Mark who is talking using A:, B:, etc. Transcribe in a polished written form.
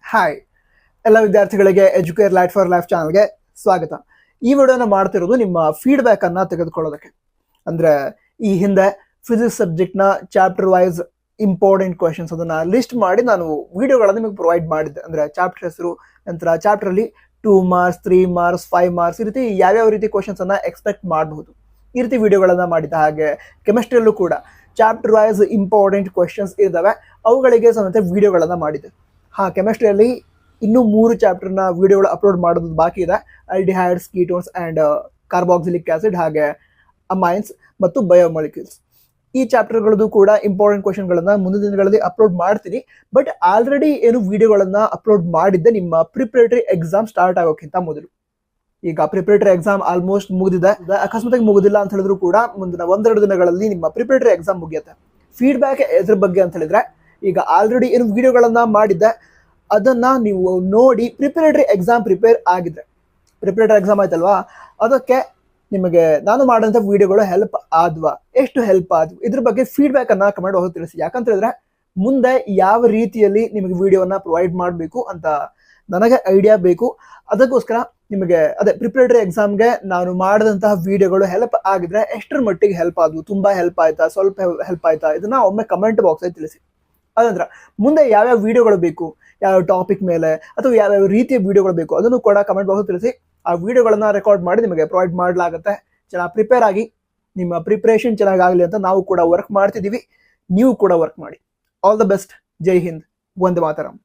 A: Hi ಎಲ್ಲ ವಿದ್ಯಾರ್ಥಿಗಳಿಗೆ Educare light for life ಚಾನಲ್ಗೆ ಸ್ವಾಗತ. ಈ ವಿಡಿಯೋನ ಮಾಡ್ತಿರೋದು ನಿಮ್ಮ ಫೀಡ್ಬ್ಯಾಕ್ ಅನ್ನ ತೆಗೆದುಕೊಳ್ಳೋದಕ್ಕೆ. ಅಂದ್ರೆ ಈ ಹಿಂದೆ ಫಿಸಿಕ್ಸ್ ಸಬ್ಜೆಕ್ಟ್ ನ ಚಾಪ್ಟರ್ ವೈಸ್ ಇಂಪಾರ್ಟೆಂಟ್ ಕ್ವಶನ್ಸ್ ಅದನ್ನ ಲಿಸ್ಟ್ ಮಾಡಿ ನಾನು ವಿಡಿಯೋಗಳನ್ನ ನಿಮಗೆ ಪ್ರೊವೈಡ್ ಮಾಡಿದ್ದೆ. ಅಂದ್ರೆ ಚಾಪ್ಟರ್ ಹೆಸರು, ನಂತರ ಚಾಪ್ಟರ್ ಅಲ್ಲಿ 2 ಮಾರ್ಕ್ಸ್, 3 ಮಾರ್ಕ್ಸ್, 5 ಮಾರ್ಕ್ಸ್ ಈ ರೀತಿ ಯಾವ್ಯಾವ ರೀತಿ ಕ್ವಶನ್ಸ್ ಅನ್ನ ಎಕ್ಸ್ಪೆಕ್ಟ್ ಮಾಡಬಹುದು ಈ ರೀತಿ ವಿಡಿಯೋಗಳನ್ನ ಮಾಡಿದ್ದೆ. ಹಾಗೆ ಕೆಮಿಸ್ಟ್ರಿಯಲ್ಲೂ ಕೂಡ ಚಾಪ್ಟರ್ ವೈಸ್ ಇಂಪಾರ್ಟೆಂಟ್ ಕ್ವಶನ್ಸ್ ಇದ್ದಾವೆ, ಅವುಗಳಿಗೆ ಸಮೇತ ವಿಡಿಯೋಗಳನ್ನ ಮಾಡಿದ್ದೆ. ಕೆಮಿಸ್ಟ್ರಿಯಲ್ಲಿ ಇನ್ನೂ 3 ಚಾಪ್ಟರ್ನ ವಿಡಿಯೋಗಳು ಅಪ್ಲೋಡ್ ಮಾಡೋದು ಬಾಕಿ ಇದೆ. Aldehydes, ketones and carboxylic acid, ಹಾಗೆ ಅಮೈನ್ಸ್ ಮತ್ತು ಬಯೋಮಾಲಿಕ್ಯೂಲ್ಸ್. ಈ ಚಾಪ್ಟರ್ಗಳದ್ದು ಕೂಡ ಇಂಪಾರ್ಟೆಂಟ್ ಕ್ವಶನ್ಗಳನ್ನ ಮುಂದಿನ ದಿನಗಳಲ್ಲಿ ಅಪ್ಲೋಡ್ ಮಾಡ್ತೀನಿ. ಬಟ್ ಆಲ್ರೆಡಿ ಏನು ವಿಡಿಯೋಗಳನ್ನ ಅಪ್ಲೋಡ್ ಮಾಡಿದ್ದೆ ನಿಮ್ಮ ಪ್ರಿಪರೇಟರಿ ಎಕ್ಸಾಮ್ ಸ್ಟಾರ್ಟ್ ಆಗೋಕ್ಕಿಂತ ಮೊದಲು. ಈಗ ಪ್ರಿಪರೇಟರಿ ಎಕ್ಸಾಮ್ ಆಲ್ಮೋಸ್ಟ್ ಮುಗಿದಿದೆ. ಅಕಸ್ಮಾತ್ ಮುಗುದಿಲ್ಲ ಅಂತ ಹೇಳಿದ್ರು ಕೂಡ ಮುಂದಿನ 1-2 ದಿನಗಳಲ್ಲಿ ನಿಮ್ಮ ಪ್ರಿಪರೇಟರಿ ಎಕ್ಸಾಮ್ ಮುಗಿಯುತ್ತೆ. ಫೀಡ್ಬ್ಯಾಕ್ ಎದ್ರ ಬಗ್ಗೆ ಅಂತ ಹೇಳಿದ್ರೆ, ಈಗ ಆಲ್ರೆಡಿ ಏನು ವಿಡಿಯೋಗಳನ್ನ ಮಾಡಿದ್ದೆ ಅದನ್ನ ನೀವು ನೋಡಿ ಪ್ರಿಪರೇಟರಿ ಎಕ್ಸಾಮ್ ಪ್ರಿಪೇರ್ ಆಗಿದ್ರೆ, ಪ್ರಿಪರೇಟರಿ ಎಕ್ಸಾಮ್ ಆಯ್ತಲ್ವಾ, ಅದಕ್ಕೆ ನಿಮಗೆ ನಾನು ಮಾಡೋಂಥ ವಿಡಿಯೋಗಳು ಹೆಲ್ಪ್ ಆದ್ವಾ, ಎಷ್ಟು ಹೆಲ್ಪ್ ಆದ್ವು, ಇದ್ರ ಬಗ್ಗೆ ಫೀಡ್ಬ್ಯಾಕ್ ಅನ್ನ ಕಮೆಂಟ್ ಹೋಗಿ ತಿಳಿಸಿ. ಯಾಕಂತ ಹೇಳಿದ್ರೆ ಮುಂದೆ ಯಾವ ರೀತಿಯಲ್ಲಿ ನಿಮಗೆ ವಿಡಿಯೋನ ಪ್ರೊವೈಡ್ ಮಾಡಬೇಕು ಅಂತ ನನಗೆ ಐಡಿಯಾ ಬೇಕು. ಅದಕ್ಕೋಸ್ಕರ ನಿಮಗೆ ಅದೇ ಪ್ರಿಪರೇಟರಿ ಎಕ್ಸಾಮ್ಗೆ ನಾನು ಮಾಡಿದಂತಹ ವಿಡಿಯೋಗಳು ಹೆಲ್ಪ್ ಆಗಿದ್ರೆ ಎಷ್ಟರ ಮಟ್ಟಿಗೆ ಹೆಲ್ಪ್ ಆದ್ವು, ತುಂಬಾ ಹೆಲ್ಪ್ ಆಯ್ತಾ, ಸ್ವಲ್ಪ ಹೆಲ್ಪ್ ಆಯ್ತಾ, ಇದನ್ನ ಒಮ್ಮೆ ಕಮೆಂಟ್ ಬಾಕ್ಸ್ ಅಲ್ಲಿ ತಿಳಿಸಿ. ಅದಂದ್ರ ಮುಂದೆ ಯಾವ್ಯಾವ ವಿಡಿಯೋಗಳು ಬೇಕು, ಯಾವ ಟಾಪಿಕ್ ಮೇಲೆ ಅಥವಾ ಯಾವ್ಯಾವ ರೀತಿಯ ವಿಡಿಯೋಗಳು ಬೇಕು ಅದನ್ನು ಕೂಡ ಕಮೆಂಟ್ ಬಾಕ್ಸ್ ತಿಳಿಸಿ. ಆ ವಿಡಿಯೋಗಳನ್ನ ರೆಕಾರ್ಡ್ ಮಾಡಿ ನಿಮಗೆ ಪ್ರೊವೈಡ್ ಮಾಡಲಾಗುತ್ತೆ. ಚೆನ್ನಾಗಿ ಪ್ರಿಪೇರ್ ಆಗಿ, ನಿಮ್ಮ ಪ್ರಿಪ್ರೇಷನ್ ಚೆನ್ನಾಗಾಗಲಿ ಅಂತ ನಾವು ಕೂಡ ವರ್ಕ್ ಮಾಡ್ತಿದ್ದೀವಿ. ನೀವು ಕೂಡ ವರ್ಕ್ ಮಾಡಿ. All the best. ಜೈ ಹಿಂದ್. ವಂದೇ ಮಾತರಂ.